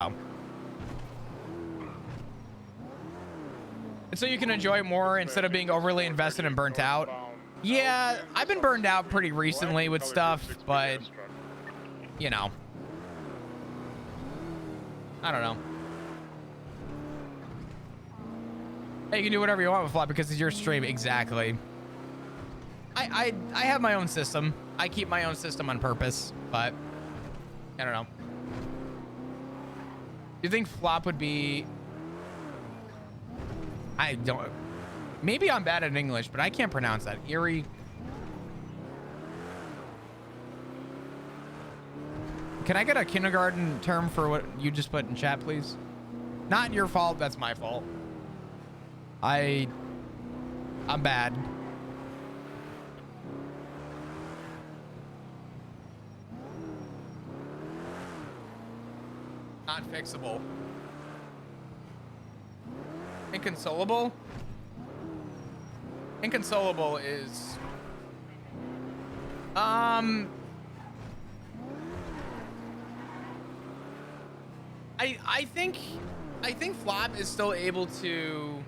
And so you can enjoy it more instead of being overly invested and burnt out. Yeah, I've been burned out pretty recently with stuff, but you know, I don't know. Hey, you can do whatever you want with Flop because it's your stream. Exactly. I have my own system. I keep my own system on purpose, but I don't know. Do you think Flop would be... I don't... Maybe I'm bad at English, but I can't pronounce that. Eerie. Can I get a kindergarten term for what you just put in chat, please? Not your fault. That's my fault. I'm bad. Not fixable. Inconsolable? Inconsolable is... I think Flop is still able to...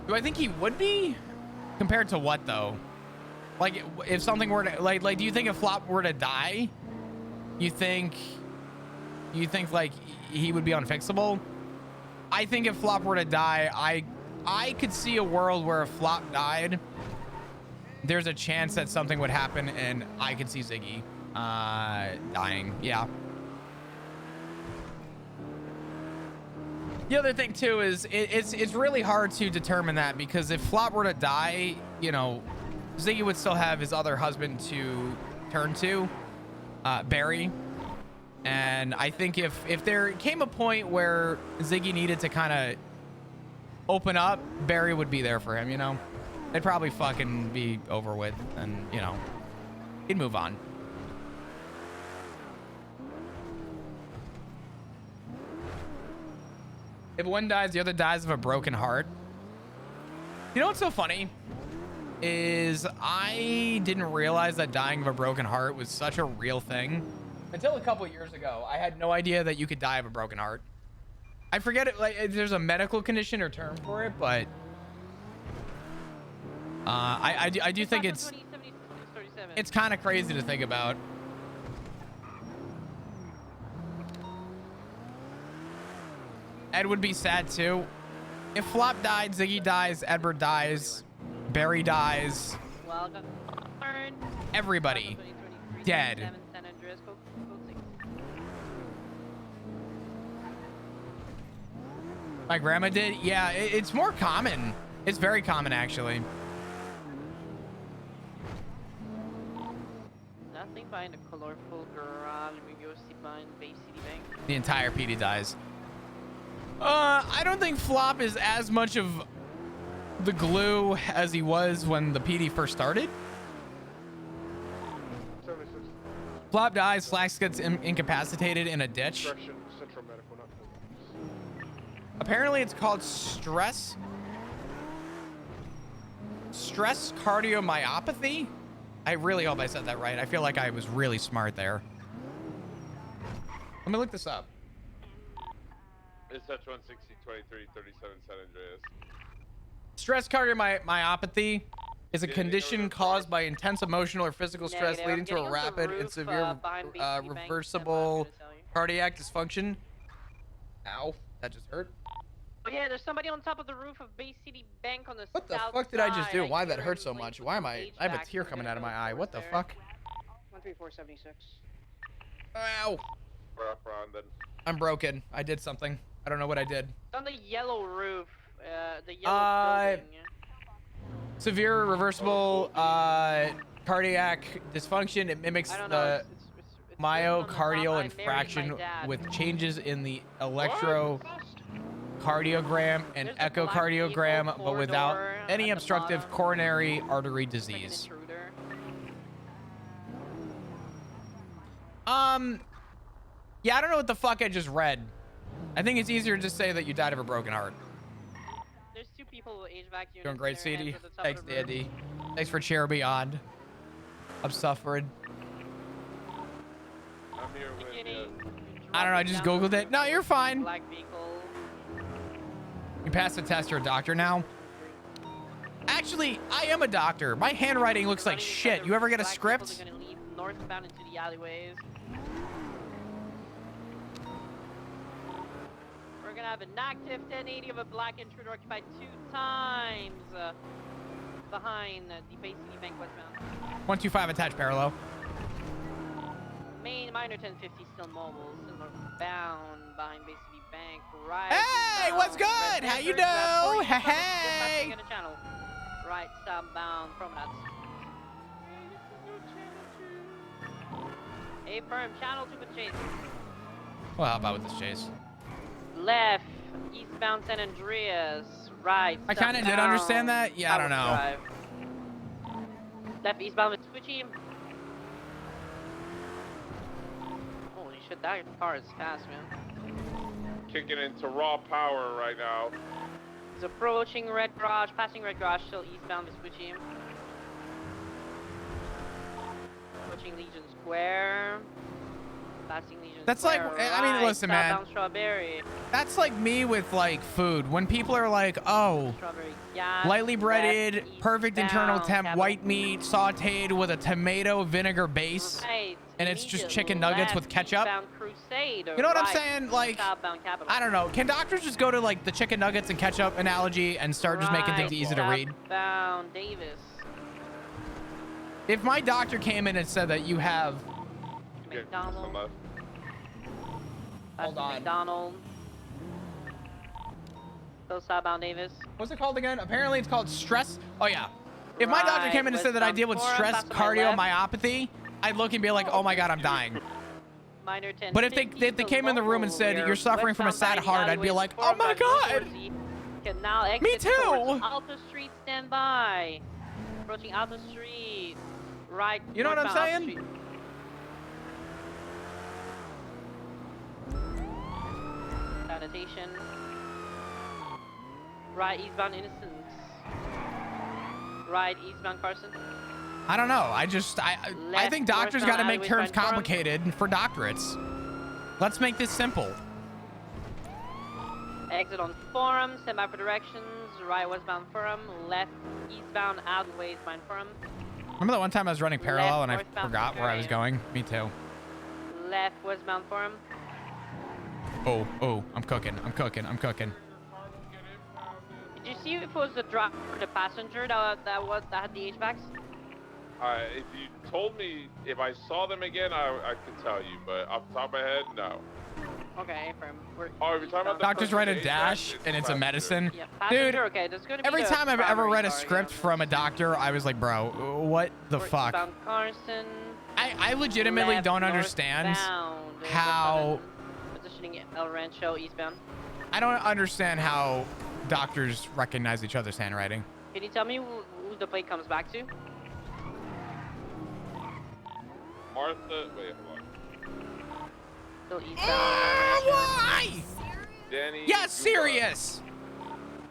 Do I think he would be? Compared to what, though? Like, if something were to... Like, do you think if Flop were to die, you think like he would be unfixable? I think if Flop were to die, I could see a world where if Flop died, there's a chance that something would happen and I could see Ziggy dying. Yeah. The other thing too is it's really hard to determine that, because if Flop were to die, you know, Ziggy would still have his other husband to turn to, Barry. And I think if there came a point where Ziggy needed to kind of open up, Barry would be there for him, you know? They'd probably fucking be over with and, you know, he'd move on. If one dies, the other dies of a broken heart. You know what's so funny? Is I didn't realize that dying of a broken heart was such a real thing until a couple years ago. I had no idea that you could die of a broken heart. I forget it, like there's a medical condition or term for it, but I do think it's kind of crazy to think about. Ed would be sad too. If Flop died, Ziggy dies, Edward dies, Barry dies. Everybody dead. My grandma did? Yeah, it's more common. It's very common, actually. Nothing behind a colorful garage. We go see behind Bay City Bank. The entire PD dies. I don't think Flop is as much of the glue as he was when the PD first started. 76. Flop dies, Slacks gets incapacitated in a ditch. Apparently it's called stress cardiomyopathy. I really hope I said that right. I feel like I was really smart there. Let me look this up. It's at 160, 23, 37 San Andreas. Stress cardiomyopathy is a condition caused by intense emotional or physical stress leading to a rapid and severe reversible cardiac dysfunction. Ow, that just hurt. Oh yeah, there's somebody on top of the roof of Bay City Bank on the What the fuck did I just do? Why did that hurt so much? Why am I have a tear coming out of my eye. What the fuck? 13476. Ow. We're up around then. I'm broken. I did something. I don't know what I did. It's on the yellow roof. The yellow building. Severe reversible cardiac dysfunction. It mimics the myocardial infarction with changes in the electrocardiogram and echocardiogram, but without any obstructive coronary artery disease. Yeah, I don't know what the fuck I just read. I think it's easier to just say that you died of a broken heart. There's two people HVAC units. Doing great, CD. Thanks, Dandy. Thanks for Chair Beyond. I've suffered. I'm here with you. I don't know, I just Googled it. No, you're fine. Black vehicle. You passed the test, you're a doctor now. Actually, I am a doctor. My handwriting looks like shit. You ever get a script? They're gonna leave northbound into the alleyways. We're gonna have an active 1080 of a black intruder occupied 2 times behind the Bay City Bank westbound. 125 attached parallel. Minor 1050 still mobile, still northbound behind Bay City Bank. Right. Hey, what's good? How you do? Hey. Right southbound promenade. A firm channel 2 with chase. Well, how about with this chase? Left, eastbound San Andreas. Right. I kind of did understand that. Yeah, I don't know. Drive. Left eastbound with switchy. Holy shit, that car is fast, man. Kicking into raw power right now. He's approaching Red Garage, passing Red Garage, still eastbound with switchy. Approaching Legion Square. Passing Legion That's Square. like, I mean, listen, man. Southbound Strawberry. That's like me with like food. When people are like, oh, Strawberry gas, lightly breaded, left, perfect internal eastbound, temp, Capitol. white meat, sauteed with a tomato vinegar base. Right, And it's just immediate chicken nuggets left, with ketchup. eastbound Crusade, You know what I'm right, saying? Like, southbound Capitol. I don't know. Can doctors just go to like the chicken nuggets and ketchup analogy and start just making things easy to read? Southbound Davis. If my doctor came in and said that you have, Get McDonald. some left. Hold on. McDonald. Still southbound Davis. what's it called again? Apparently it's called stress. Oh yeah. If my doctor Right, came in and said that I deal with westbound stress Forum, pass to my left. cardiomyopathy, I'd look and be like, oh my God, I'm dying. Minor 10. But if they came in the room and said, you're suffering from a sad heart, I'd be like, oh my God. Can now exit Me too. towards Alta Street, stand by. Approaching Alta Street. Right. You know what I'm northbound Alta saying? Street. Sanitation. Right, eastbound Innocence. Right, eastbound Carson. I don't know. I think doctors got to make northbound terms alleyway, Forum. complicated for doctorates. Let's make this simple. Exit on Forum, stand by for directions. Right, westbound Forum. Left, eastbound alleyways, behind Forum. Remember that one time I was running parallel and I northbound forgot where I was going? Me too. Left, westbound Forum. Oh, I'm cooking. I'm cooking. I'm cooking. Did you see if it was the driver or the passenger that had the HVACs? If you told me, if I saw them again, I could tell you, but off the top of my head, no. Okay, firm. Oh, are we talking about the Doctors write a person dash HVAC? and it's a passenger. medicine. Yeah, passenger, Dude, okay, there's gonna be every the time I've ever primary read a car, script yeah. from a doctor, I was like, bro, what the Or fuck? eastbound Carson. I legitimately Left, don't understand northbound, how... Positioning El Rancho eastbound. I don't understand how doctors recognize each other's handwriting. Can you tell me who the plate comes back to? Martha, wait, hold on. Still eastbound. Why? Danny. Yeah, Guba. serious.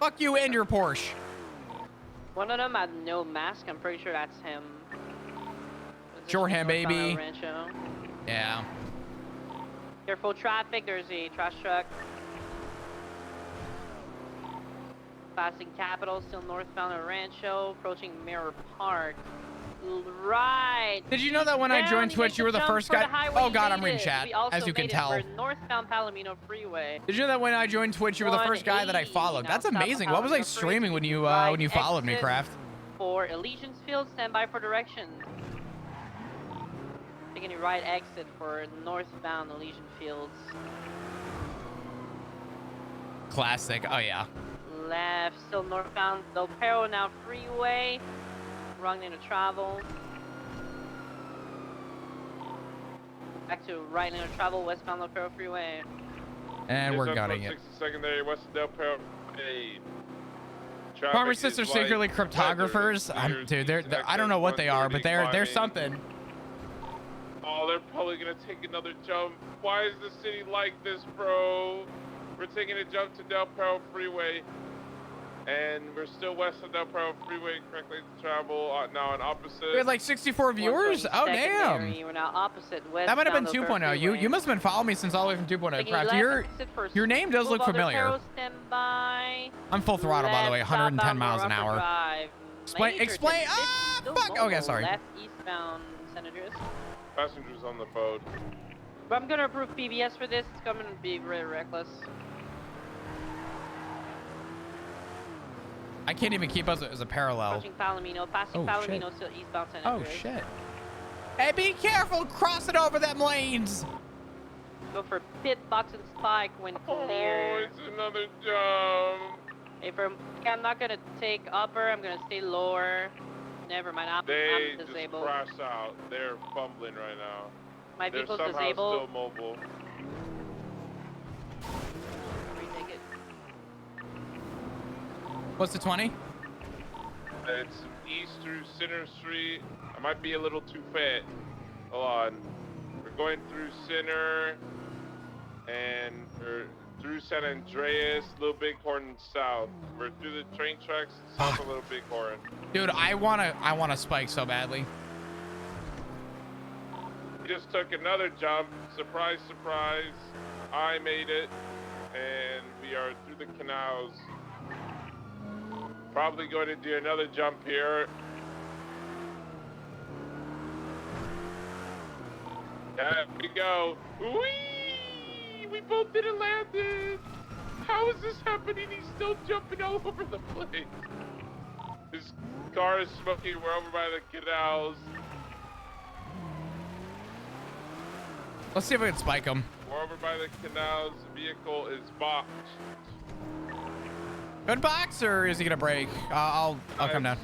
Fuck you and your Porsche. One of them had no mask. I'm pretty sure that's him. Jorham, Positioning baby. northbound El Rancho. Yeah. Careful traffic. There's a trash truck. Passing Capitol, still northbound El Rancho, approaching Mirror Park. Right. Did you know that when I Down, joined Twitch, make you were the jump first for guy? the highway. Oh You God, I'm made reading it. chat, We also as you can made it tell. for northbound Palomino Freeway. Did you know that when I joined Twitch, you were the first guy that I 180. followed? Now That's stop amazing. at What was I Palomino streaming when you Freeway. followed me, Exit Kraft? For Elysian's Field, stand by for directions. Taking a right exit for northbound Elysian Fields. Classic. Oh yeah. Left, still northbound Del Perro now freeway. Wrong lane of travel. Back to right lane of travel, westbound Del Perro freeway. And we're Yes, gunning it. 60 secondary west of Del Perro. Hey. Farmer Traffic sisters is secretly light, cryptographers. weather, Dude, they're I don't know what they are, but they're something. Oh, they're probably gonna take another jump. Why is the city like this, bro? We're taking a jump to Del Perro Freeway. And we're still west of Del Perro Freeway, correct lane to travel. Now on opposite. We had like 64 viewers. Oh damn! We're now opposite west. That might have been down Del Perro 2.0. You Freeway. must have been following me since all the way from 2.0. Taking Craft. left exit Your name does look Boulevard Del familiar. Perro, stand by. I'm full throttle, by the way, Left 110 southbound miles an Morocco hour. Drive. Explain. Major Explain. attention. Ah, Still fuck. normal. Okay, sorry. Left eastbound, Senators. Passengers on the phone. But I'm gonna approve PBS for this. It's going to be really reckless. I can't even keep us as a parallel. Approaching Palomino, passing Oh, Palomino, shit. still eastbound San Oh Andreas. shit. Hey, be careful crossing over them lanes. Go for pit box and spike when Oh, clear. it's another jump. If I'm not gonna take upper, I'm gonna stay lower. Never mind, I'm They just disabled. crashed out. They're fumbling right now. My They're vehicle's somehow disabled. still mobile. Retake it. What's the 20? It's east through Center Street. I might be a little too fat. Hold on. We're going through Center and through San Andreas, Little Bighorn south. We're through the train tracks south of Little Bighorn. Dude, I wanna spike so badly. We just took another jump. Surprise, surprise. I made it. And we are through the canals. Probably going to do another jump here. There we go. Whee! We both didn't land it. How is this happening? He's still jumping all over the place. His car is smoking. We're over by the canals. Let's see if we can spike him. We're over by the canals. The vehicle is boxed. Good box, or is he gonna break? I'll come down.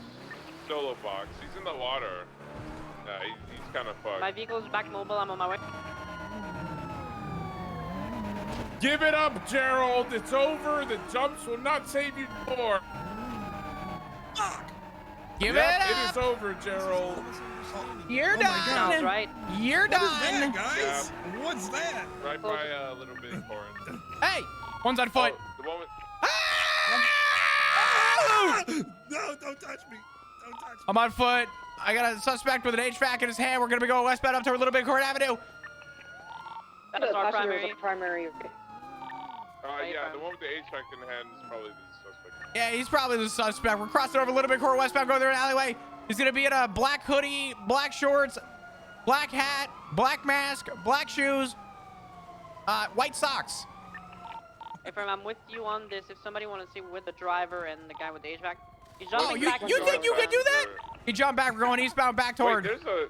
Solo box. He's in the water. Yeah, he's kind of fucked. My vehicle's back mobile. I'm on my way. Give it up, Gerald. It's over. The jumps will not save you more. Give Yep, it it up. is over, Gerald. You're Oh my done. Sounds right. You're What is that, done. guys? What's that? Right by Little Bighorn. Hey, one's on foot. Oh, the moment. Ah! No, don't touch me. Don't touch me. I'm on foot. I got a suspect with an HVAC in his hand. We're gonna be going westbound up to Little Bighorn Avenue. That's our primary. Yeah, the one with the HVAC in hand is probably the suspect. Yeah, he's probably the suspect. We're crossing over Little Bighorn westbound, going through an alleyway. He's gonna be in a black hoodie, black shorts, black hat, black mask, black shoes, white socks. If I'm with you on this, if somebody wants to see with the driver and the guy with the HVAC, he's Oh, jumping you back. think you can do that? He jumped back. We're going eastbound back toward. Wait, there's a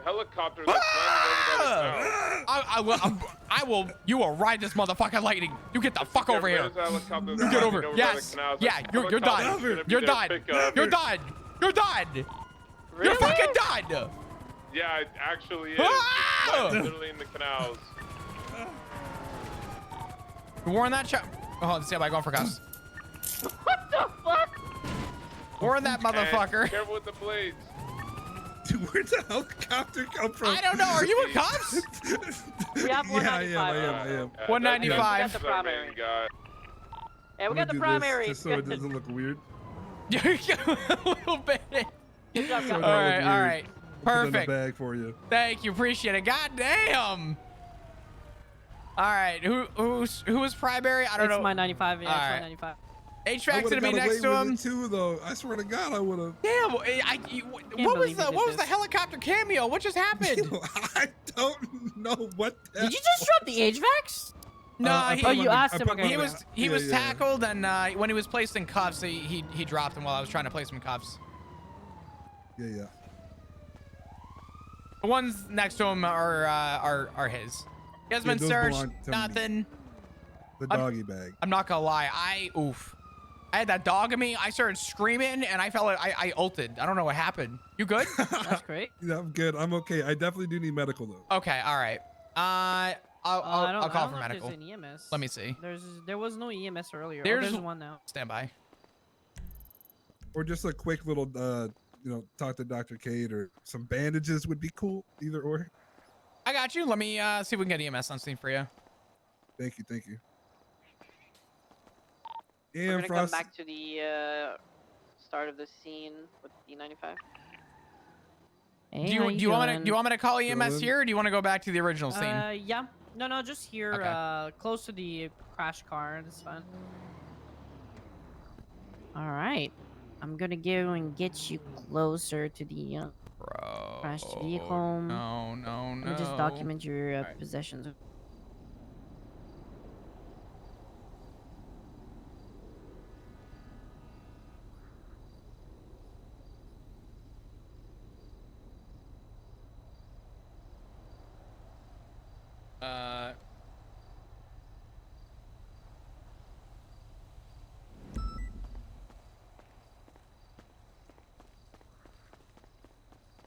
helicopter that's landing over by the town. I will. You will ride this motherfucking lightning. You get the fuck over here. There's a helicopter You that's get landing over. by Yes. the canals. Yeah. That You're done. helicopter's gonna be You're their done. pickup. You're done. You're done. Really? You're fucking done. Yeah, it actually is. Ah! It's like literally in the canals. Warn that shot. Oh, let's see how I going for cops. What the fuck? Warn that And motherfucker. careful with the blades. Dude, where'd the helicopter come from? I don't know. Are you with cops? We have Yeah, I 195. am. 195. That's the primary. Guy. Yeah, we got the I'm gonna do this primary. just so it doesn't look weird. A little bit. Good job, So guys. it All don't right. look All weird. right. Put it in the Perfect. bag for you. Thank you. Appreciate it. God damn. All right. Who was primary? I don't It's know. my 95. Yeah, All it's right. my 95. HVAC's would've gonna be got next away to with him. it too, though. I swear to God, I would have. Damn. What was believe the you did what was the this. helicopter cameo? What just happened? I don't know what. That Did you just drop the HVACs? No, I he, put you him on the- asked I him, put him okay. he on was the- he yeah, was yeah. tackled, and when he was placed in cuffs, he dropped him while I was trying to place him in cuffs. Yeah. The ones next to him are his. He has Yeah, been those searched. belong to me. Nothing. The doggy bag. I'm not gonna lie. I had that dog in me. I started screaming, and I felt like I ulted. I don't know what happened. You good? That's great. Yeah, I'm good. I'm okay. I definitely do need medical though. Okay. All right. I I'll don't call know for if medical. There's an EMS. Let me see. There was no EMS earlier. There's- There's one now. Stand by. Or just a quick little, talk to Dr. Cade, or some bandages would be cool. Either or. I got you. Let me see if we can get EMS on scene for you. Thank you. We're And gonna come Frost. back to the start of the scene with D95. Hey, Do how you want me to doing? call EMS Chilling. here, or do you want to go back to the original scene? Yeah. No, just here, Okay. close to the crash car. That's fine. All right. I'm gonna go and get you closer to the Bro. crashed vehicle. No. Let me just document your Alright. possessions.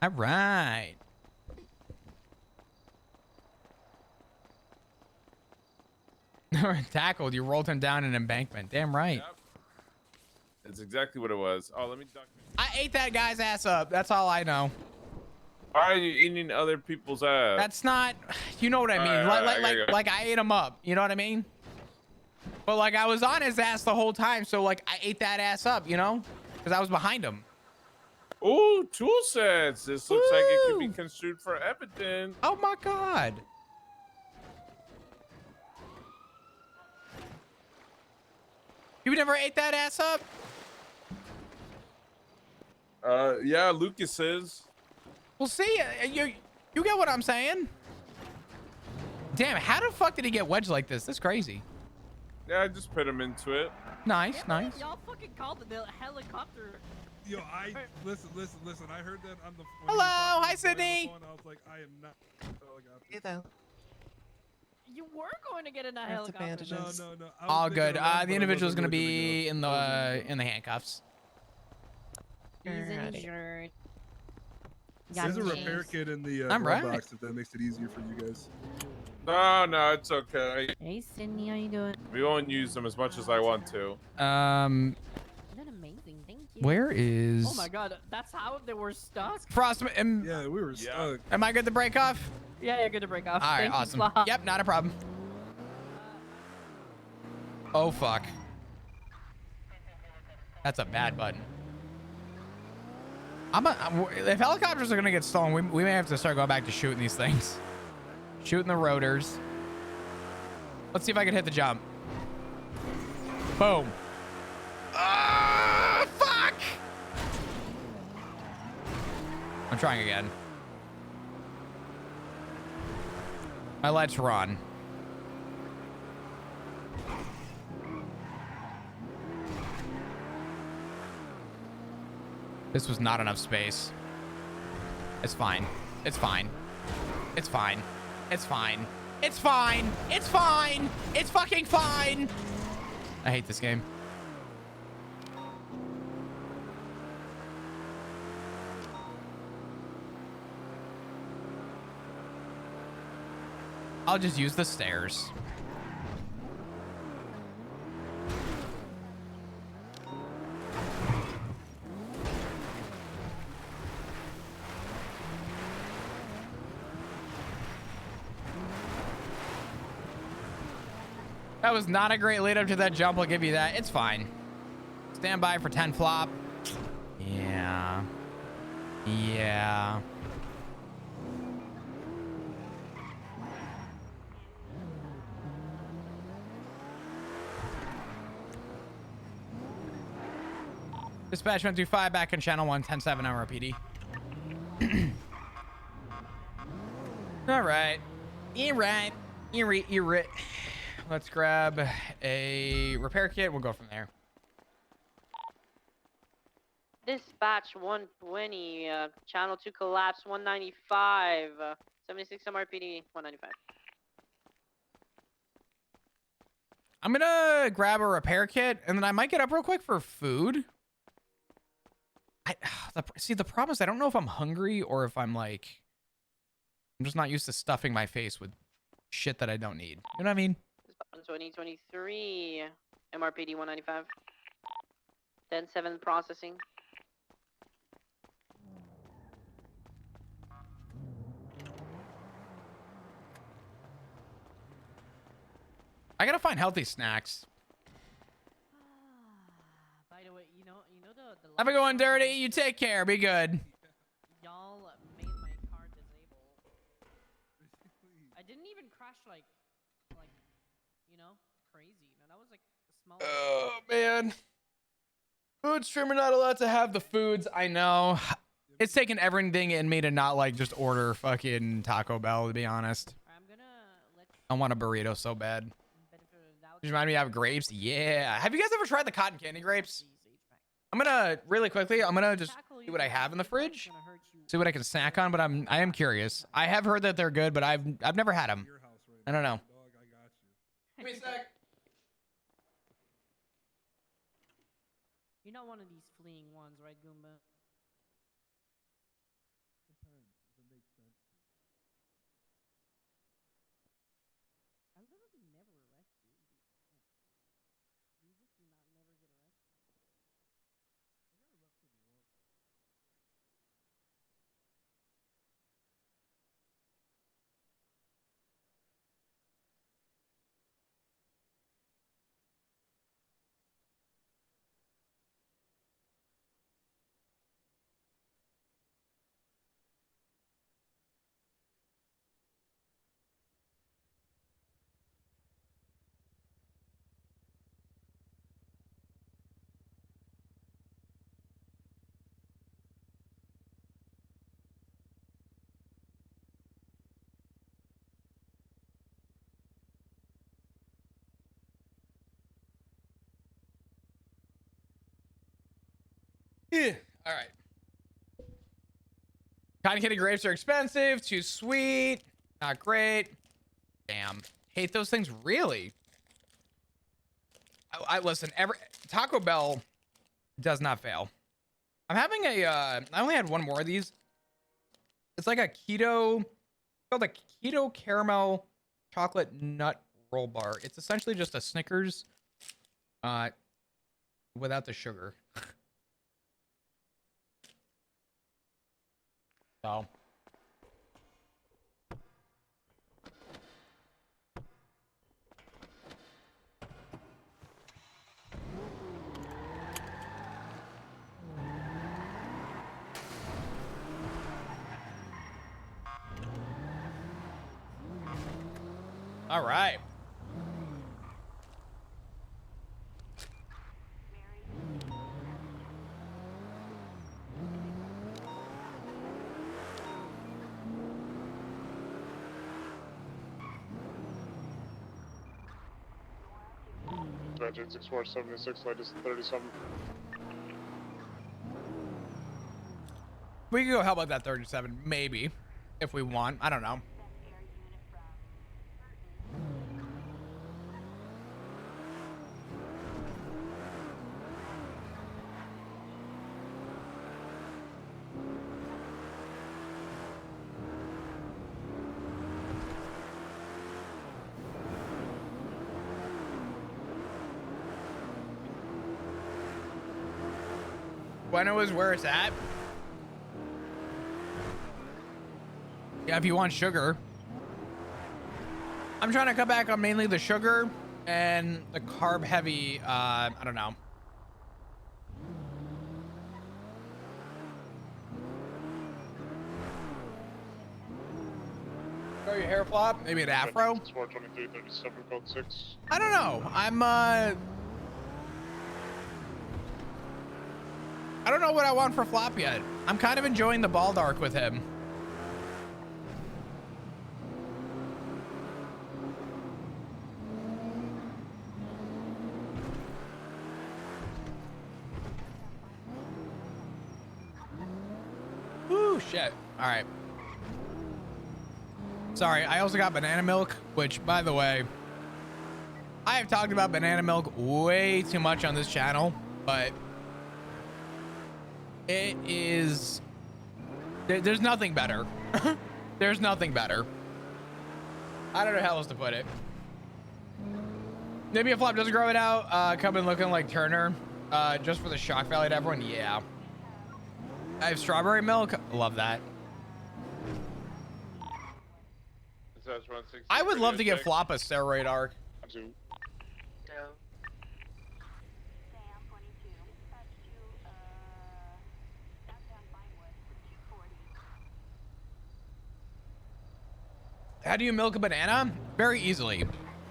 All right. Tackled. You rolled him down an embankment. Damn right. Yep. That's exactly what it was. Oh, let me document. I ate that guy's ass up. That's all I know. Why are you eating other people's ass? That's not. You know what I mean? Like I ate him up. You know what I mean? But like I was on his ass the whole time, so like I ate that ass up. You know? Because I was behind him. Ooh, tool sets. This looks like it could be Woo! construed for evidence. Oh my god. You never ate that ass up? Yeah, Lucas says. Well, see, you get what I'm saying? Damn, how the fuck did he get wedged like this? That's crazy. Yeah, I just put him into it. Nice, Yeah, nice. Y'all fucking called the helicopter. Yo, listen. I heard that on the. Hello, hi, Sydney. I was like, I am not. Hey there. You were going to get in a That's helicopter. advantages. No. I was All thinking good. of that, The but I individual is wasn't gonna really be in the handcuffs. He's Alrighty. injured. There's a Got repair chased. kit in the I'm glove right. box if that makes it easier for you guys. No, it's okay. Hey, Sydney, how you doing? We won't use them as much as I want to. Isn't that amazing? Thank you. Where is? Oh my god, that's how they were stuck? Frost? Yeah, we were stuck. Am I good to break off? Yeah, you're good to break off. All right, Thank you, awesome. Flop. Yep, not a problem. Oh fuck. That's a bad button. If helicopters are gonna get stolen, we may have to start going back to shooting these things. Shooting the rotors. Let's see if I can hit the jump. Boom. Ah, fuck! I'm trying again. My lights are on. This was not enough space. It's fine. It's fine. It's fine. It's fine. It's fine. It's fine. It's fucking fine. I hate this game. I'll just use the stairs. That was not a great lead up to that jump. I'll give you that. It's fine. Stand by for 10 flop. Yeah. Yeah. Dispatch 125 back in channel 110.7 MRPD. All right. You're right. You're right. Let's grab a repair kit. We'll go from there. Dispatch 120, channel 2 collapse 195, 76 MRPD 195. I'm gonna grab a repair kit, and then I might get up real quick for food. See, the problem is I don't know if I'm hungry or if I'm like, I'm just not used to stuffing my face with shit that I don't need. You know what I mean? 2023 MRPD 195. 10-7 processing. I gotta find healthy snacks. Have a good one, Dirty. You take care. Be good. Y'all made my car disabled. I didn't even crash like, you know, crazy. No, that was like a small. Oh, man. Food streamer not allowed to have the foods. I know. It's taken everything in me to not like just order fucking Taco Bell, to be honest. I'm gonna let I want a burrito so bad. benefit of the doubt. Did you remind me of grapes? Yeah. Have you guys ever tried the cotton candy grapes? I'm gonna really quickly, I'm gonna just see what I have in the fridge. See what I can snack on, but I am curious. I have heard that they're good, but I've never had them. Your house right I don't know. now, dog, I got you. Give me a sec. You're not one of these fleeing ones, right, Goomba? Depends if it makes sense. I literally never arrest you. You just do not never get arrested. I got arrested once. Yeah. All right. Cotton candy grapes are expensive, too sweet, not great. Damn. Hate those things, really. I listen, Taco Bell does not fail. I'm having I only had one more of these. It's like a keto, called a keto caramel chocolate nut roll bar. It's essentially just a Snickers without the sugar. So. All right. Jet 6476, latest 37. We can go, how about that 37? Maybe. If we want. I don't know. Bueno is where it's at. Yeah, if you want sugar. I'm trying to cut back on mainly the sugar and the carb heavy, I don't know. Grow your hair flop, maybe an afro. 42337 code 6. I don't know. I don't know what I want for flop yet. I'm kind of enjoying the bald arc with him. Woo, shit. All right. Sorry, I also got banana milk, which, by the way, I have talked about banana milk way too much on this channel, but it is... There's nothing better. There's nothing better. I don't know how else to put it. Maybe if Flop doesn't grow it out, come in looking like Turner, just for the shock value to everyone. Yeah. I have strawberry milk. Love that. I would love to give Flop a steroid arc. How do you milk a banana? Very easily.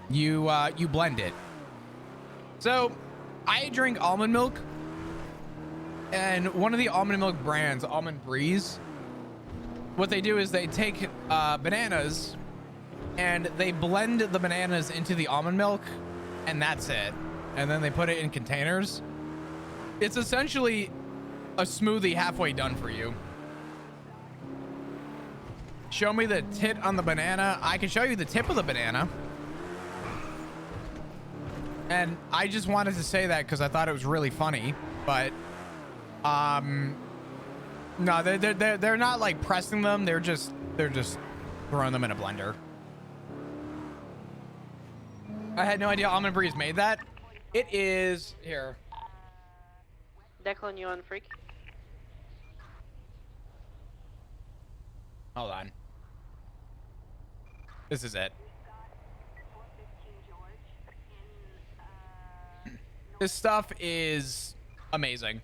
You blend it. So I drink almond milk, and one of the almond milk brands, Almond Breeze, what they do is they take bananas and they blend the bananas into the almond milk, and that's it. And then they put it in containers. It's essentially a smoothie halfway done for you. Show me the tit on the banana. I can show you the tip of the banana. And I just wanted to say that because I thought it was really funny, but no, they're not like pressing them. They're just throwing them in a blender. I had no idea Almond Breeze made that. It is here. Declan, you on freak? Hold on. This is it. This stuff is amazing.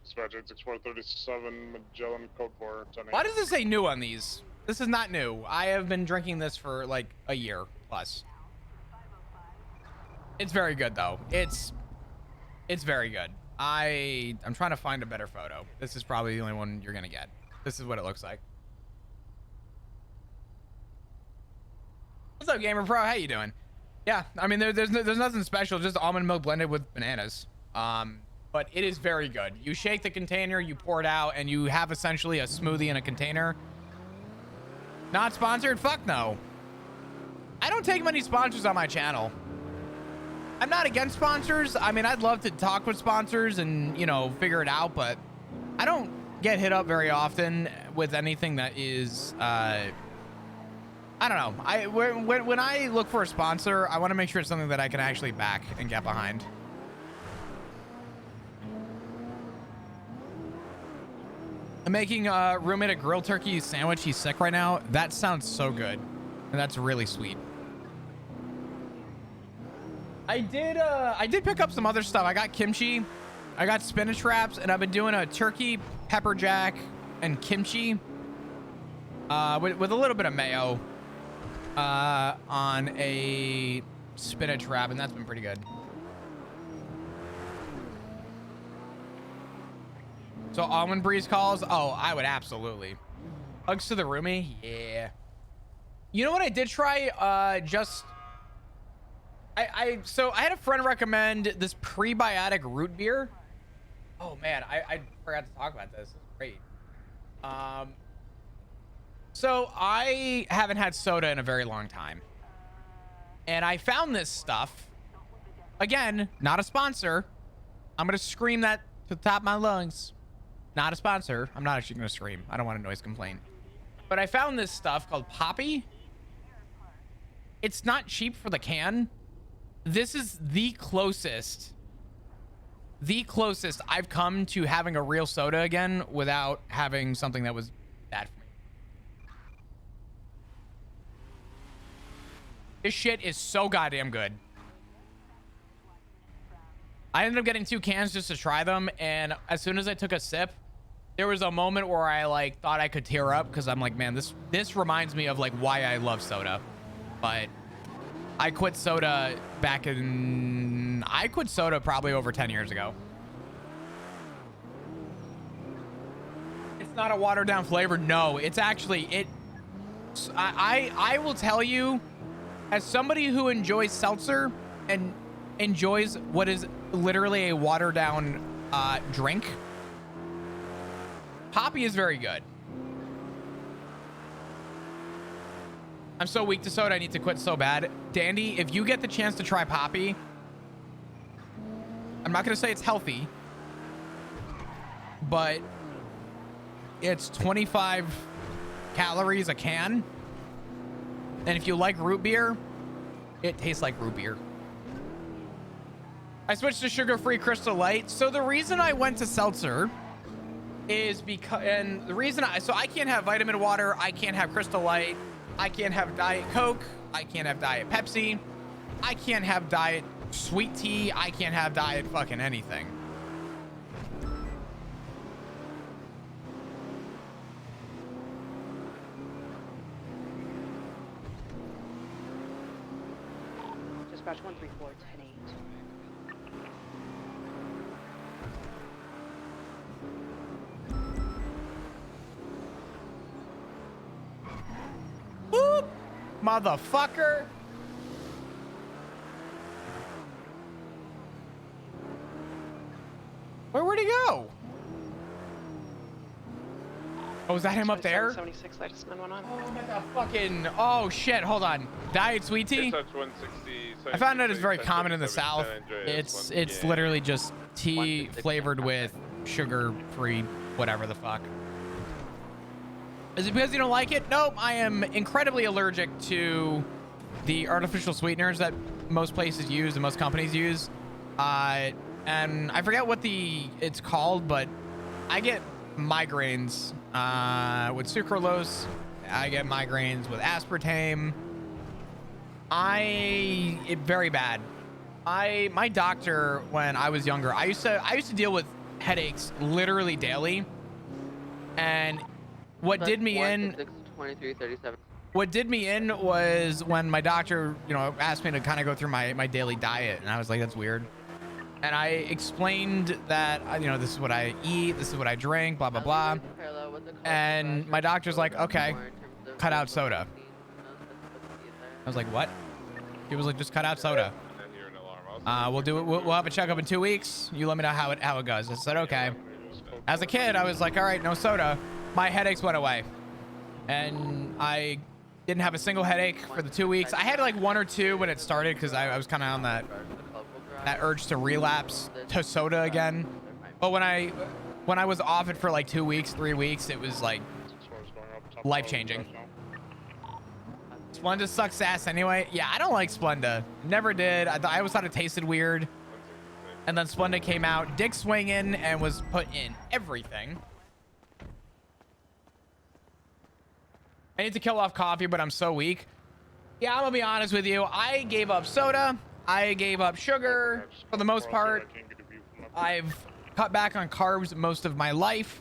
Dispatch 6437 Magellan code 4. Why does it say new on these? This is not new. I have been drinking this for like a year plus. It's very good though. It's very good. I'm trying to find a better photo. This is probably the only one you're gonna get. This is what it looks like. What's up, Gamer Pro? How you doing? Yeah, I mean, there's nothing special, just almond milk blended with bananas. But it is very good. You shake the container, you pour it out, and you have essentially a smoothie in a container. Not sponsored? Fuck no. I don't take many sponsors on my channel. I'm not against sponsors. I mean, I'd love to talk with sponsors and, you know, figure it out, but I don't get hit up very often with anything that is, I don't know. When I look for a sponsor, I want to make sure it's something that I can actually back and get behind. I'm making a roommate a grilled turkey sandwich. He's sick right now. That sounds so good. And that's really sweet. I did pick up some other stuff. I got kimchi, I got spinach wraps, and I've been doing a turkey, pepper jack, and kimchi with a little bit of mayo on a spinach wrap, and that's been pretty good. So Almond Breeze calls? Oh, I would absolutely. Hugs to the roomie? Yeah. You know what I did try? So I had a friend recommend this prebiotic root beer. Oh man, I forgot to talk about this. It's great. So I haven't had soda in a very long time. And I found this stuff. Again, not a sponsor. I'm going to scream that to the top of my lungs. Not a sponsor. I'm not actually going to scream. I don't want a noise complaint. But I found this stuff called Poppy. It's not cheap for the can. This is the closest I've come to having a real soda again without having something that was bad for me. This shit is so goddamn good. I ended up getting 2 cans just to try them, and as soon as I took a sip, there was a moment where I like thought I could tear up because I'm like, man, this reminds me of like why I love soda. But I quit soda probably over 10 years ago. It's not a watered down flavor. No, it's actually, I will tell you, as somebody who enjoys seltzer and enjoys what is literally a watered down drink, Poppy is very good. I'm so weak to soda, I need to quit so bad. Dandy, if you get the chance to try Poppy, I'm not gonna say it's healthy, but it's 25 calories a can. And if you like root beer, it tastes like root beer. I switched to sugar-free Crystal Light. So the reason I went to seltzer is because, and the reason so I can't have vitamin water, I can't have Crystal Light, I can't have Diet Coke, I can't have Diet Pepsi, I can't have Diet Sweet Tea, I can't have Diet fucking anything. Dispatch 134, 10-8. Whoop! Motherfucker! Where'd he go? Oh, is that him up there? 76, latest 911. Oh, that's a fucking... Oh, shit. Hold on. Diet sweet tea? I found out it's very common in the South. It's literally just tea flavored with sugar-free whatever the fuck. Is it because you don't like it? Nope. I am incredibly allergic to the artificial sweeteners that most places use and most companies use. And I forget what it's called, but I get migraines with sucralose. I get migraines with aspartame. It's very bad. My doctor, when I was younger, I used to deal with headaches literally daily. And what did me in 2337. What did me in was when my doctor, asked me to kind of go through my daily diet, and I was like, that's weird. And I explained that, this is what I eat, this is what I drink, blah, blah, blah. And my doctor's like, okay, cut out soda. I was like, what? He was like, just cut out soda. We'll do it. We'll have a checkup in 2 weeks. You let me know how it goes. I said, okay. As a kid, I was like, all right, no soda. My headaches went away. And I didn't have a single headache for the 2 weeks. I had like 1 or 2 when it started because I was kind of on that urge to relapse to soda again. But when I was off it for like 2 weeks, 3 weeks, it was like life-changing. Splenda sucks ass anyway. Yeah, I don't like Splenda. Never did. I always thought it tasted weird. And then Splenda came out, dick swinging, and was put in everything. I need to kill off coffee, but I'm so weak. Yeah, I'm gonna be honest with you. I gave up soda. I gave up sugar for the most part. I've cut back on carbs most of my life.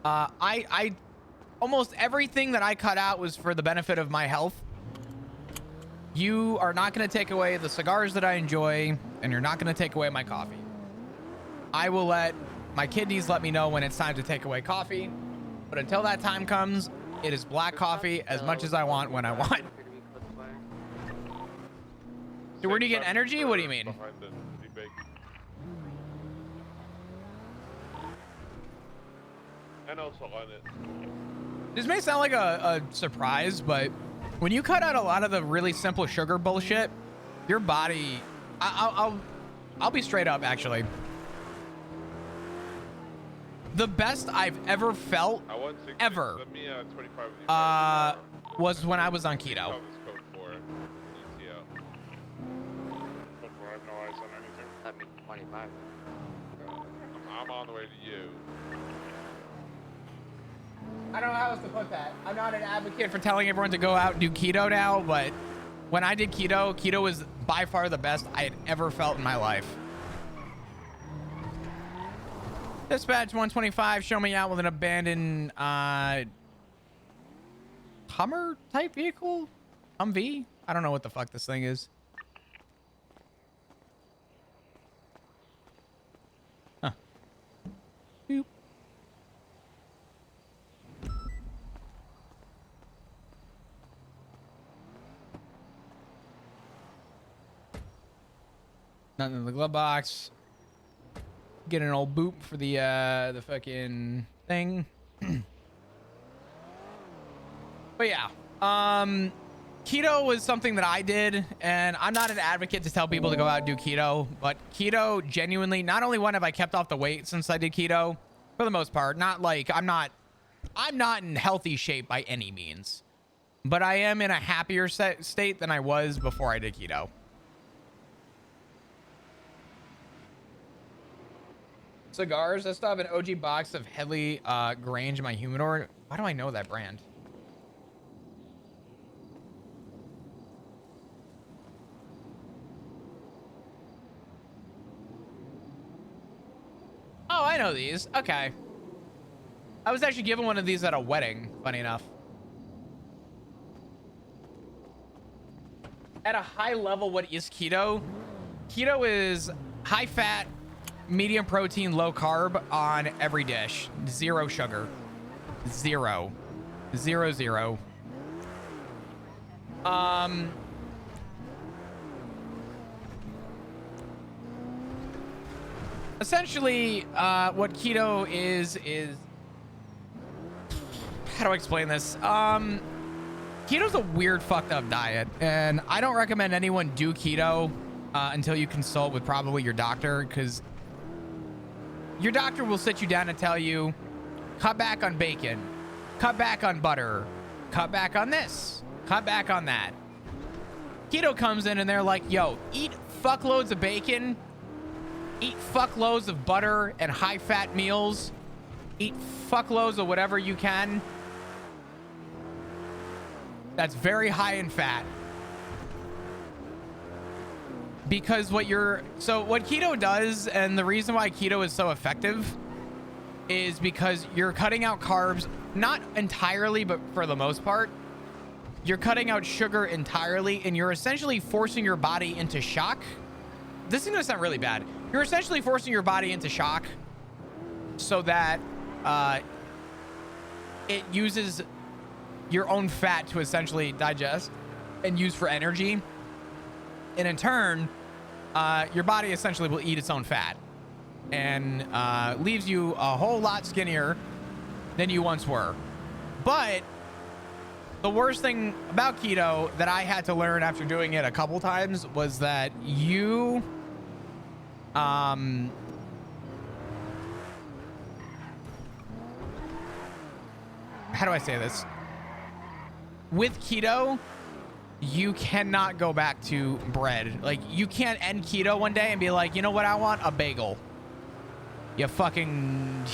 I almost everything that I cut out was for the benefit of my health. You are not going to take away the cigars that I enjoy, and you're not going to take away my coffee. I will let my kidneys let me know when it's time to take away coffee. But until that time comes, it is black coffee as much as I want when I want. So where do you get energy? What do you mean? And also on it. This may sound like a surprise, but when you cut out a lot of the really simple sugar bullshit, your body, I'll be straight up actually. The best I've ever felt, ever, was when I was on keto. That means 25. I'm on the way to you. I don't know how else to put that. I'm not an advocate for telling everyone to go out and do keto now, but when I did keto was by far the best I had ever felt in my life. Dispatch 125, show me out with an abandoned Hummer type vehicle? Humvee? I don't know what the fuck this thing is. Huh. Boop. Nothing in the glove box. Get an old boop for the fucking thing. But yeah, keto was something that I did, and I'm not an advocate to tell people to go out and do keto, but keto genuinely, not only have I kept off the weight since I did keto, for the most part, not like I'm not in healthy shape by any means, but I am in a happier state than I was before I did keto. Cigars, I still have an OG box of Headley Grange in my humidor. Why do I know that brand? Oh, I know these. Okay. I was actually given one of these at a wedding, funny enough. at a high level, what is keto? Keto is high fat, medium protein, low carb on every dish. Zero sugar. Zero. Zero, zero. Essentially, what keto is how do I explain this? Keto's a weird, fucked up diet, and I don't recommend anyone do keto until you consult with probably your doctor, because your doctor will sit you down and tell you, cut back on bacon, cut back on butter, cut back on this, cut back on that. Keto comes in and they're like, yo, eat fuckloads of bacon, eat fuckloads of butter and high fat meals, eat fuckloads of whatever you can that's very high in fat. Because what keto does, and the reason why keto is so effective, is because you're cutting out carbs, not entirely, but for the most part. You're cutting out sugar entirely, and you're essentially forcing your body into shock. This is gonna sound really bad. You're essentially forcing your body into shock so that it uses your own fat to essentially digest and use for energy. And in turn, your body essentially will eat its own fat and leaves you a whole lot skinnier than you once were. But the worst thing about keto that I had to learn after doing it a couple times was that you how do I say this? With keto, you cannot go back to bread. Like, you can't end keto one day and be like, you know what I want? A bagel. You fucking,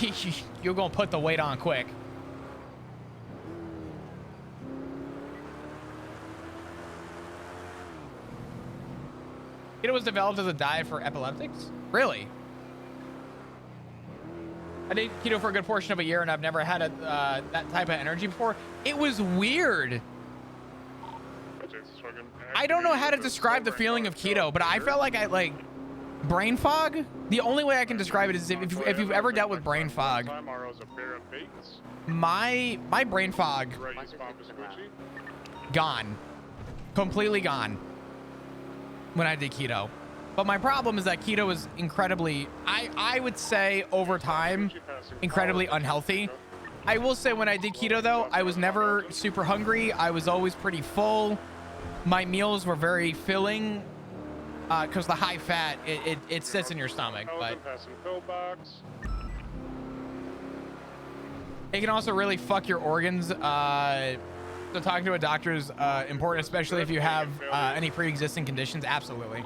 you're gonna put the weight on quick. Keto was developed as a diet for epileptics? Really? I did keto for a good portion of a year, and I've never had that type of energy before. It was weird. I don't know how to describe the feeling of keto, but I felt like brain fog. The only way I can describe it is if you've ever dealt with brain fog. My brain fog gone, completely gone when I did keto. But my problem is that keto is incredibly, I would say over time, incredibly unhealthy. I will say when I did keto though, I was never super hungry. I was always pretty full. My meals were very filling because the high fat, it sits in your stomach. But it can also really fuck your organs. So talking to a doctor is important, especially if you have any pre-existing conditions. Absolutely.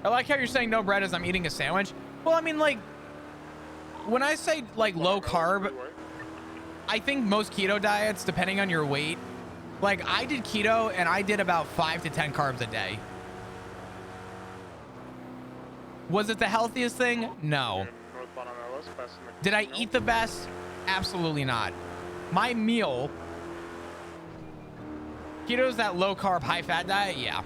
I like how you're saying no bread as I'm eating a sandwich. Well, I mean, like, when I say like low carb, I think most keto diets, depending on your weight, like I did keto and I did about 5 to 10 carbs a day. Was it the healthiest thing? No. Did I eat the best? Absolutely not. My meal, keto's that low carb, high fat diet. Yeah.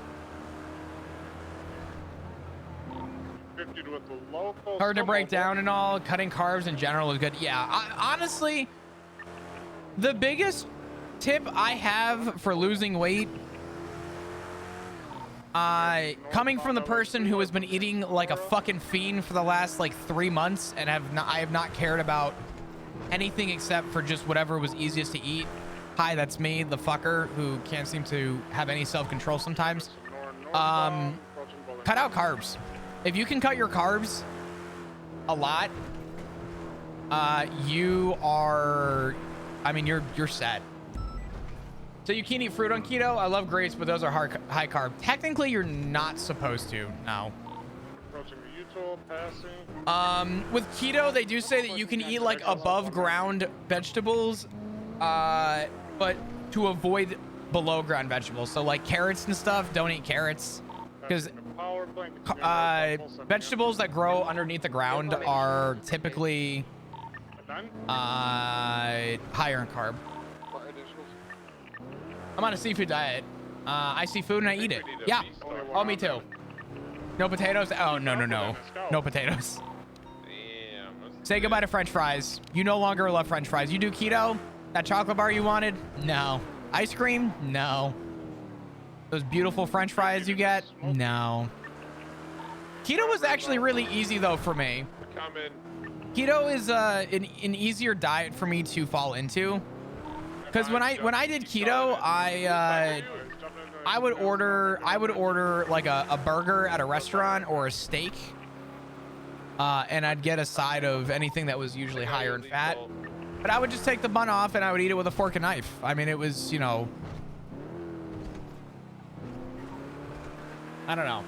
Hard to break down and all. Cutting carbs in general is good. Yeah, honestly, the biggest tip I have for losing weight, coming from the person who has been eating like a fucking fiend for the last like 3 months and I have not cared about anything except for just whatever was easiest to eat. Hi, that's me, the fucker who can't seem to have any self-control sometimes. Cut out carbs. If you can cut your carbs a lot, you are, I mean, you're set. So you can't eat fruit on keto. I love grapes, but those are high carb. Technically, you're not supposed to. No. With keto, they do say that you can eat like above ground vegetables, but to avoid below ground vegetables. So like carrots and stuff, don't eat carrots because vegetables that grow underneath the ground are typically higher in carb. I'm on a seafood diet. I see food and I eat it. Yeah. Oh, me too. No potatoes? Oh, no, no, no. No potatoes. Damn. Say goodbye to French fries. You no longer love French fries. You do keto? That chocolate bar you wanted? No. Ice cream? No. Those beautiful French fries you get? No. Keto was actually really easy though for me. Keto is an easier diet for me to fall into. Because when I did keto, I would order like a burger at a restaurant or a steak, and I'd get a side of anything that was usually higher in fat. But I would just take the bun off and I would eat it with a fork and knife. I mean, it was, you know, I don't know.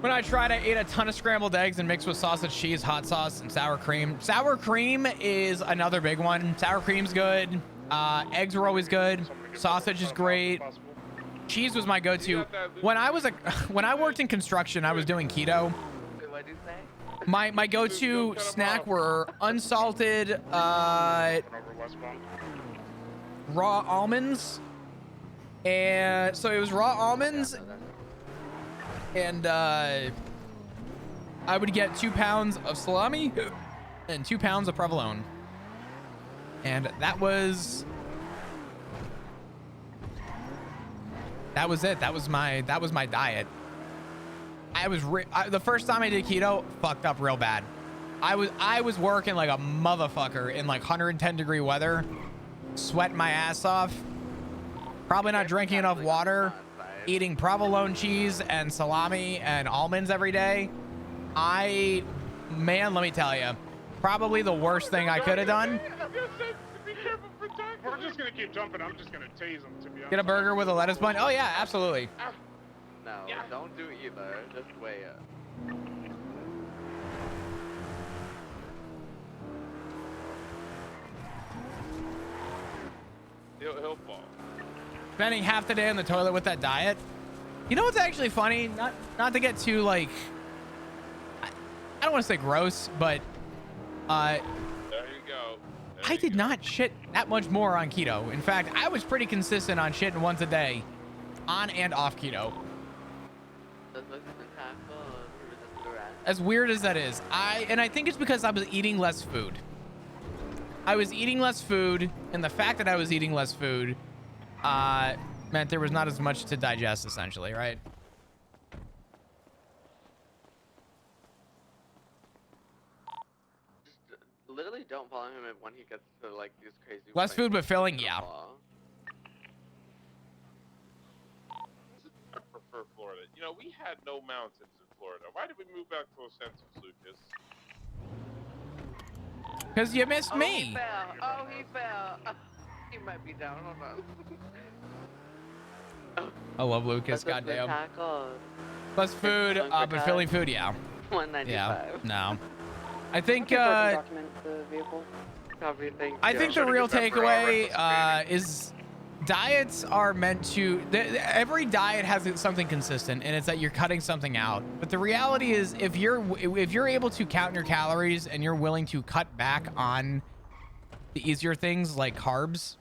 When I tried, I ate a ton of scrambled eggs and mixed with sausage, cheese, hot sauce, and sour cream. Sour cream is another big one. Sour cream's good. Eggs are always good. Sausage is great. Cheese was my go-to. When I worked in construction, I was doing keto. My go-to snack were unsalted raw almonds, and so it was raw almonds. And I would get 2 pounds of salami and 2 pounds of provolone, and that was it. That was my diet. The first time I did keto, fucked up real bad. I was working like a motherfucker in like 110-degree weather, sweating my ass off, probably not drinking enough water, eating provolone cheese and salami and almonds every day. Man, let me tell you, probably the worst thing I could have done. We're just gonna keep jumping. I'm just gonna tase him, to be honest. Get a burger with a lettuce bun. Oh yeah, absolutely. No, don't do either. Just weigh it. He'll fall. Spending half the day on the toilet with that diet. You know what's actually funny? Not to get too like, I don't want to say gross, but there you go. I did not shit that much more on keto. In fact, I was pretty consistent on shitting once a day, on and off keto. As weird as that is, I think it's because I was eating less food. I was eating less food, and the fact that I was eating less food meant there was not as much to digest, essentially, right? Just literally don't follow him when he gets to like these crazy. Less food but filling, yeah. I prefer Florida. You know, we had no mountains in Florida. Why did we move back to Los Santos, Lucas? Because you missed me. He fell. Oh, he fell. He might be down. Hold on. I love Lucas. Goddamn. Tacos. Less food, but filling food, yeah. 195. Yeah. No. I think document the vehicle. I think the real takeaway is diets are meant to. Every diet has something consistent, and it's that you're cutting something out. But the reality is, if you're able to count your calories and you're willing to cut back on the easier things like carbs,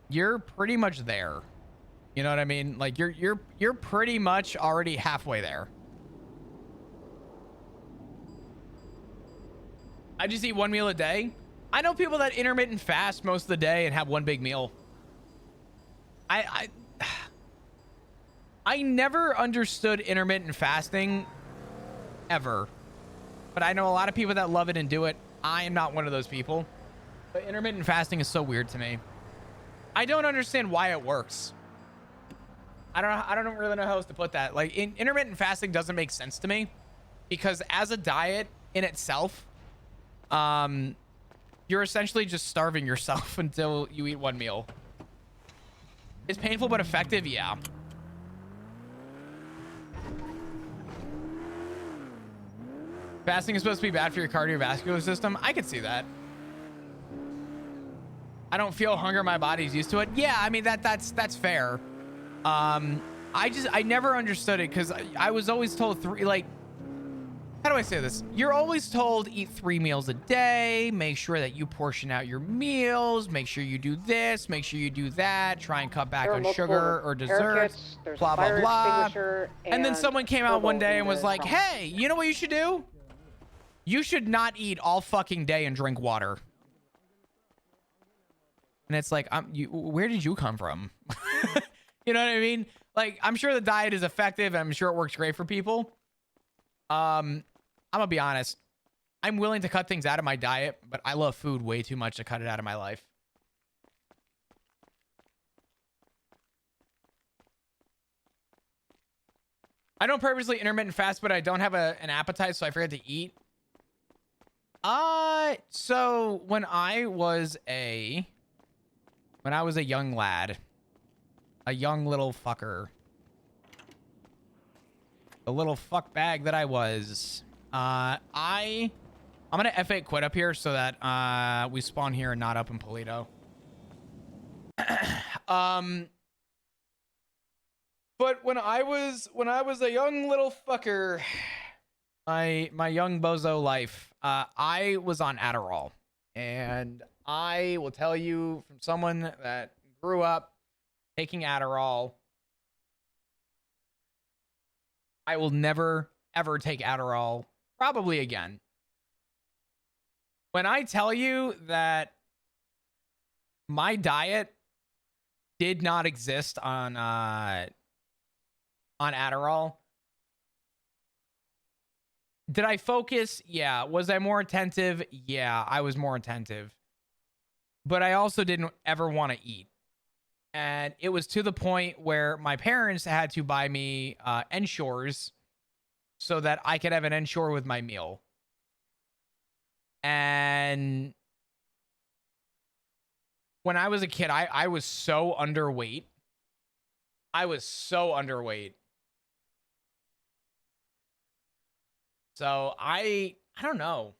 you're pretty much there. You know what I mean? Like you're pretty much already halfway there. I just eat one meal a day. I know people that intermittent fast most of the day and have one big meal. I never understood intermittent fasting ever, but I know a lot of people that love it and do it. I am not one of those people, but intermittent fasting is so weird to me. I don't understand why it works. I don't really know how else to put that. Like intermittent fasting doesn't make sense to me because as a diet in itself, you're essentially just starving yourself until you eat one meal. It's painful but effective, yeah. Fasting is supposed to be bad for your cardiovascular system. I could see that. I don't feel hunger. My body's used to it. Yeah, I mean that's fair. I never understood it because I was always told how do I say this? You're always told eat 3 meals a day, make sure that you portion out your meals, make sure you do this, make sure you do that, try and cut back There are on multiple sugar or repair desserts, kits, there's blah, a blah, fire blah. extinguisher, And then someone came out one turbo day in and was the like, trunk. hey, you know what you should do? You should not eat all fucking day and drink water. And it's like, where did you come from? You know what I mean? Like, I'm sure the diet is effective and I'm sure it works great for people. I'm gonna be honest. I'm willing to cut things out of my diet, but I love food way too much to cut it out of my life. I don't purposely intermittent fast, but I don't have an appetite, so I forget to eat. So when I was a young lad, a young little fucker, the little fuck bag that I was, I'm gonna F8 quit up here so that we spawn here and not up in Polito. But when I was a young little fucker, my young bozo life, I was on Adderall, and I will tell you from someone that grew up taking Adderall, I will never ever take Adderall probably again. When I tell you that my diet did not exist on Adderall, did I focus? Yeah. Was I more attentive? Yeah, I was more attentive. But I also didn't ever want to eat. And it was to the point where my parents had to buy me Ensures so that I could have an Ensure with my meal. And when I was a kid, I was so underweight. I was so underweight. So I don't know.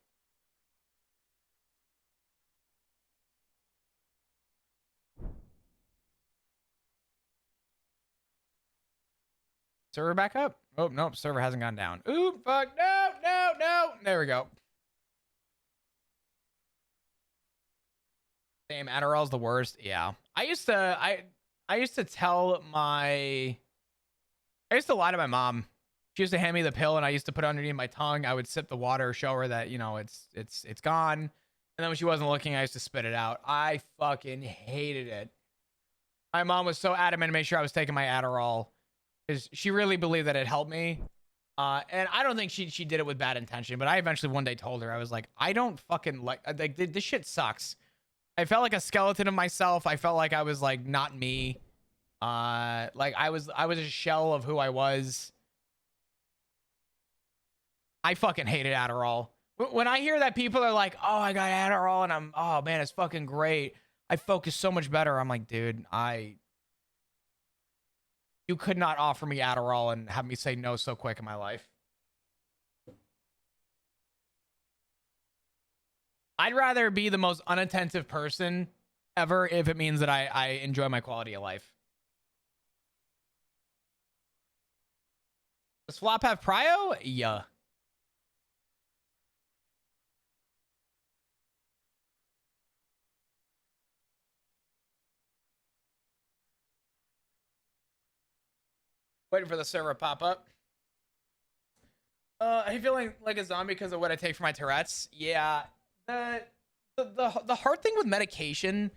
Server back up? Oh, nope. Server hasn't gone down. Oop, fuck. No, no, no. There we go. Damn, Adderall's the worst. Yeah. I used to lie to my mom. She used to hand me the pill and I used to put it underneath my tongue. I would sip the water, show her that, you know, it's gone. And then when she wasn't looking, I used to spit it out. I fucking hated it. My mom was so adamant to make sure I was taking my Adderall because she really believed that it helped me. And I don't think she did it with bad intention, but I eventually one day told her, I was like, I don't fucking like this shit sucks. I felt like a skeleton of myself. I felt like I was like not me. Like I was a shell of who I was. I fucking hated Adderall. When I hear that people are like, oh, I got Adderall and oh man, it's fucking great. I focus so much better. I'm like, dude, you could not offer me Adderall and have me say no so quick in my life. I'd rather be the most unattentive person ever if it means that I enjoy my quality of life. Does Flop have prio? Yeah. Waiting for the server to pop up. Are you feeling like a zombie because of what I take for my Tourette's? Yeah. The hard thing with medication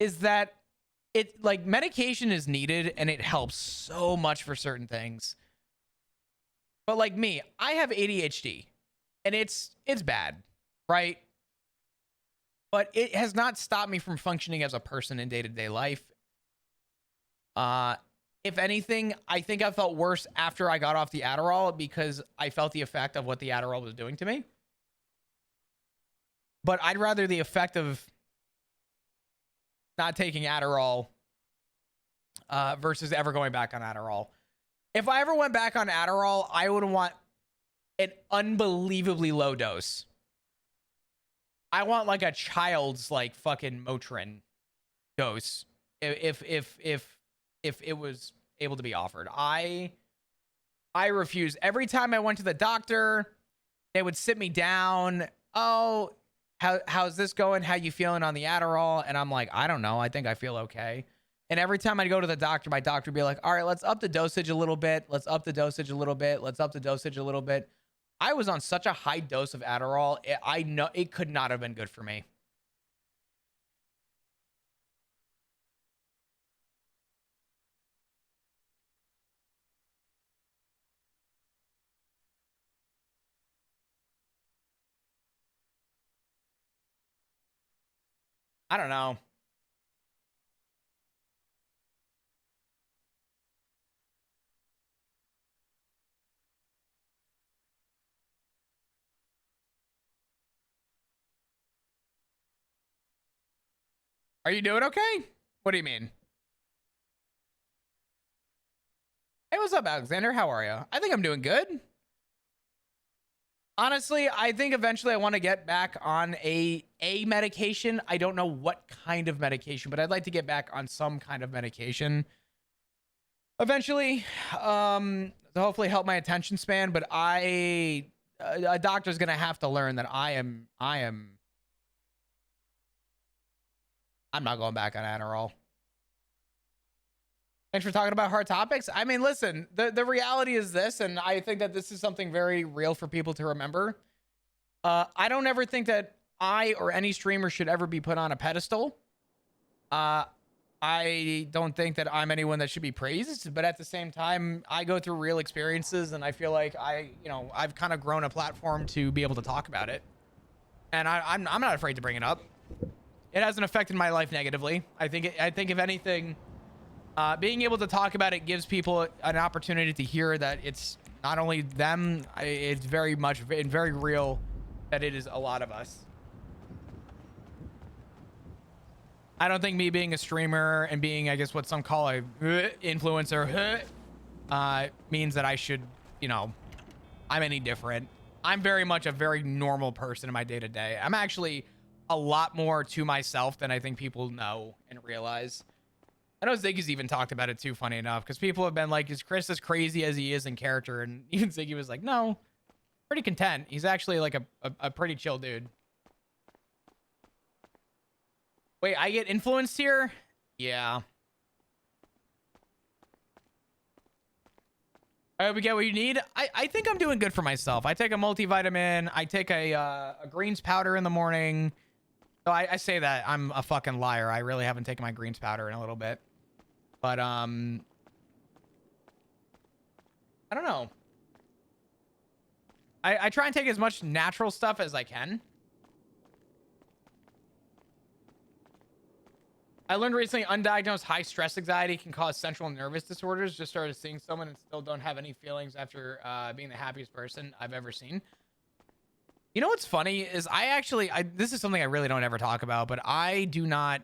is that medication is needed and it helps so much for certain things. But like me, I have ADHD and it's bad, right? But it has not stopped me from functioning as a person in day-to-day life. If anything, I think I felt worse after I got off the Adderall because I felt the effect of what the Adderall was doing to me. But I'd rather the effect of not taking Adderall versus ever going back on Adderall. If I ever went back on Adderall, I would want an unbelievably low dose. I want like a child's like fucking Motrin dose if it was able to be offered. I refuse. Every time I went to the doctor, they would sit me down. Oh, how's this going? How you feeling on the Adderall? And I'm like, I don't know. I think I feel okay. And every time I'd go to the doctor, my doctor would be like, all right, let's up the dosage a little bit. Let's up the dosage a little bit. Let's up the dosage a little bit. I was on such a high dose of Adderall. I know it could not have been good for me. I don't know. Are you doing okay? What do you mean? Hey, what's up, Alexander? How are you? I think I'm doing good. Honestly, I think eventually I want to get back on a medication. I don't know what kind of medication, but I'd like to get back on some kind of medication eventually, to hopefully help my attention span. But a doctor's gonna have to learn that I'm not going back on Adderall. Thanks for talking about hard topics. I mean, listen, the reality is this, and I think that this is something very real for people to remember. I don't ever think that I or any streamer should ever be put on a pedestal. I don't think that I'm anyone that should be praised, but at the same time, I go through real experiences, and I feel like I've kind of grown a platform to be able to talk about it. And I'm not afraid to bring it up. It hasn't affected my life negatively. I think if anything, being able to talk about it gives people an opportunity to hear that it's not only them, it's very much and very real that it is a lot of us. I don't think me being a streamer and being, I guess, what some call a influencer means that I should, I'm any different. I'm very much a very normal person in my day-to-day. I'm actually a lot more to myself than I think people know and realize. I know Ziggy's even talked about it too, funny enough, because people have been like, is Chris as crazy as he is in character? And even Ziggy was like, no, pretty content. He's actually like a pretty chill dude. Wait, I get influenced here? Yeah. I hope you get what you need. I think I'm doing good for myself. I take a multivitamin. I take a greens powder in the morning. So I say that. I'm a fucking liar. I really haven't taken my greens powder in a little bit. But, I don't know. I try and take as much natural stuff as I can. I learned recently undiagnosed high stress anxiety can cause central nervous disorders. Just started seeing someone and still don't have any feelings after being the happiest person I've ever seen. You know what's funny is this is something I really don't ever talk about, but I do not.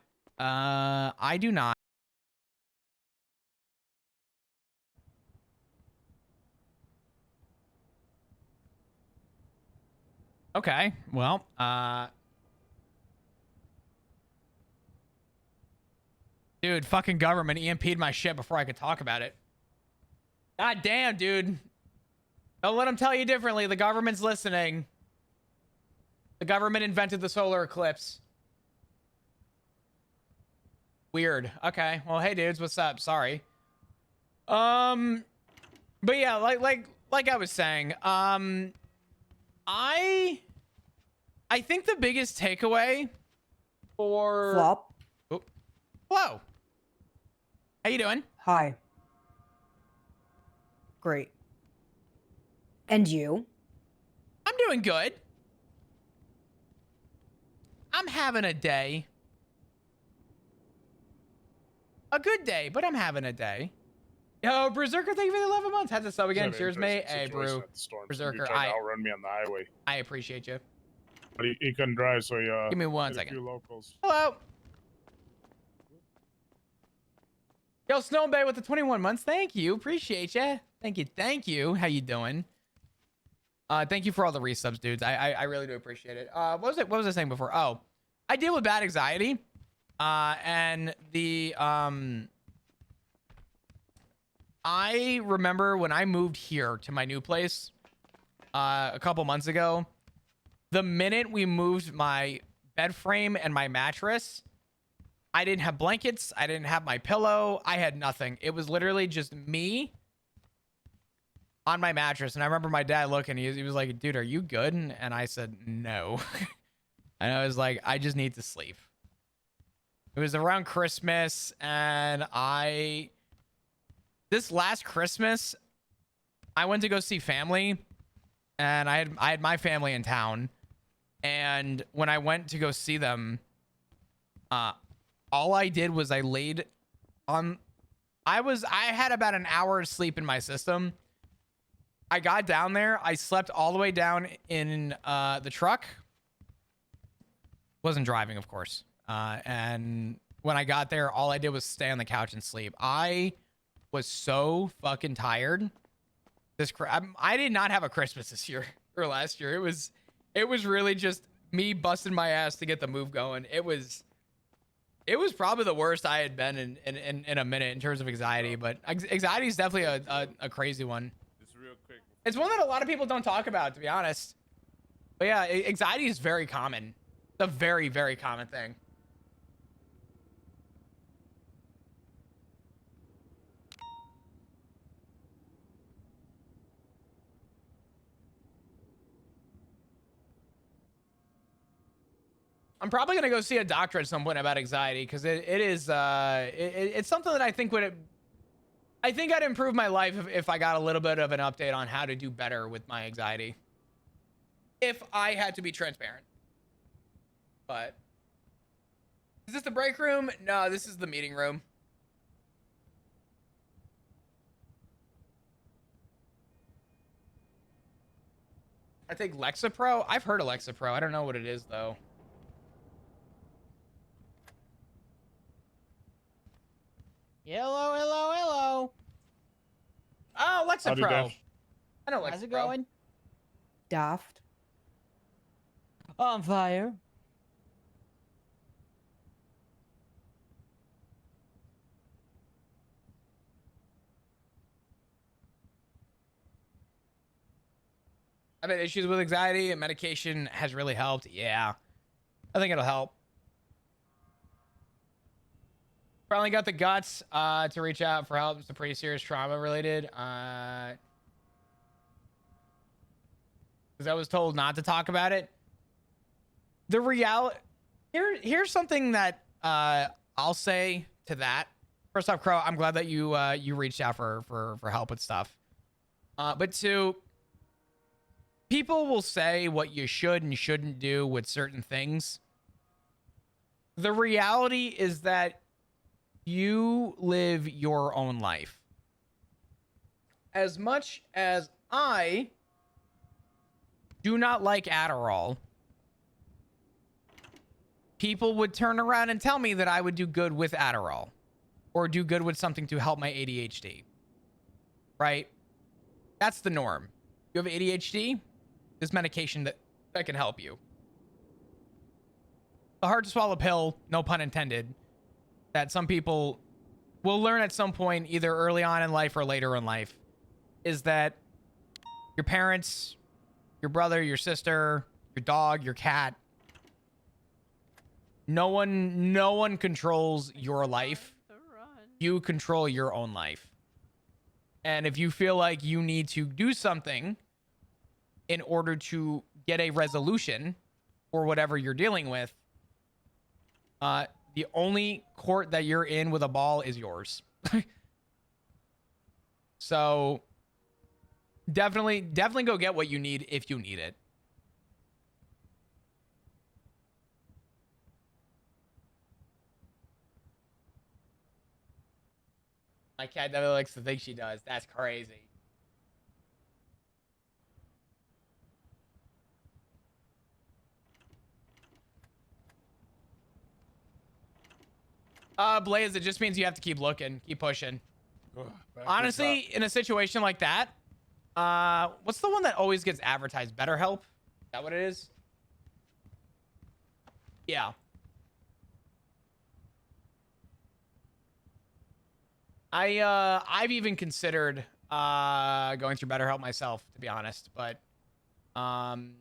Okay, well, dude, fucking government EMP'd my shit before I could talk about it. God damn, dude. Don't let them tell you differently. The government's listening. The government invented the solar eclipse. Weird. Okay. Well, hey, dudes, what's up? Sorry. But yeah, like I was saying, I think the biggest takeaway for Flop. Oh. Hello. How you doing? Hi. Great. And you? I'm doing good. I'm having a day. A good day, but I'm having a day. Yo, Berserker, thank you for the 11 months. Had to sub again. Cheers, mate. Hey, Brew. Berserker, outrun me on the highway. I appreciate you. But he couldn't drive, so he Give me one hit a second. few locals. Hello. Yo, Snow Bay with the 21 months. Thank you. Appreciate you. Thank you. Thank you. How you doing? Thank you for all the resubs, dudes. I really do appreciate it. What was I saying before? Oh, I deal with bad anxiety. And the I remember when I moved here to my new place, a couple months ago. The minute we moved my bed frame and my mattress, I didn't have blankets. I didn't have my pillow. I had nothing. It was literally just me on my mattress. And I remember my dad looking, he was like, dude, are you good? And I said, no. And I was like, I just need to sleep. It was around Christmas, and this last Christmas, I went to go see family, and I had my family in town. And when I went to go see them, all I did was I laid on, I had about an hour of sleep in my system. I got down there. I slept all the way down in the truck. Wasn't driving, of course. And when I got there, all I did was stay on the couch and sleep. I was so fucking tired. I did not have a Christmas this year or last year. It was really just me busting my ass to get the move going. It was probably the worst I had been in a minute in terms of anxiety, but anxiety is definitely a crazy one. Just real quick. It's one that a lot of people don't talk about, to be honest. But yeah, anxiety is very common. It's a very, very common thing. I'm probably gonna go see a doctor at some point about anxiety, because it's something that I think I think I'd improve my life if I got a little bit of an update on how to do better with my anxiety. If I had to be transparent. But is this the break room? No, this is the meeting room. I think Lexapro. I've heard of Lexapro. I don't know what it is though. Hello, hello, hello. Oh, Lexapro. I know Lexapro. How's it going? Daft. On fire. I've had issues with anxiety, and medication has really helped. Yeah, I think it'll help. Finally got the guts to reach out for help. It's a pretty serious trauma related. Because I was told not to talk about it. The reality here's something that I'll say to that. First off, Crow, I'm glad that you reached out for help with stuff. But two, people will say what you should and shouldn't do with certain things. The reality is that you live your own life. As much as I do not like Adderall, people would turn around and tell me that I would do good with Adderall or do good with something to help my ADHD. Right? That's the norm. You have ADHD? There's medication that can help you. The hard to swallow pill, no pun intended, that some people will learn at some point, either early on in life or later in life, is that your parents, your brother, your sister, your dog, your cat, no one controls your life. You control your own life. And if you feel like you need to do something in order to get a resolution for whatever you're dealing with, the only court that you're in with a ball is yours. So definitely go get what you need if you need it. My cat definitely likes to think she does. That's crazy. Blaze, it just means you have to keep looking, keep pushing. Honestly, in a situation like that, what's the one that always gets advertised? BetterHelp? Is that what it is? Yeah. I've even considered going through BetterHelp myself, to be honest, but Um,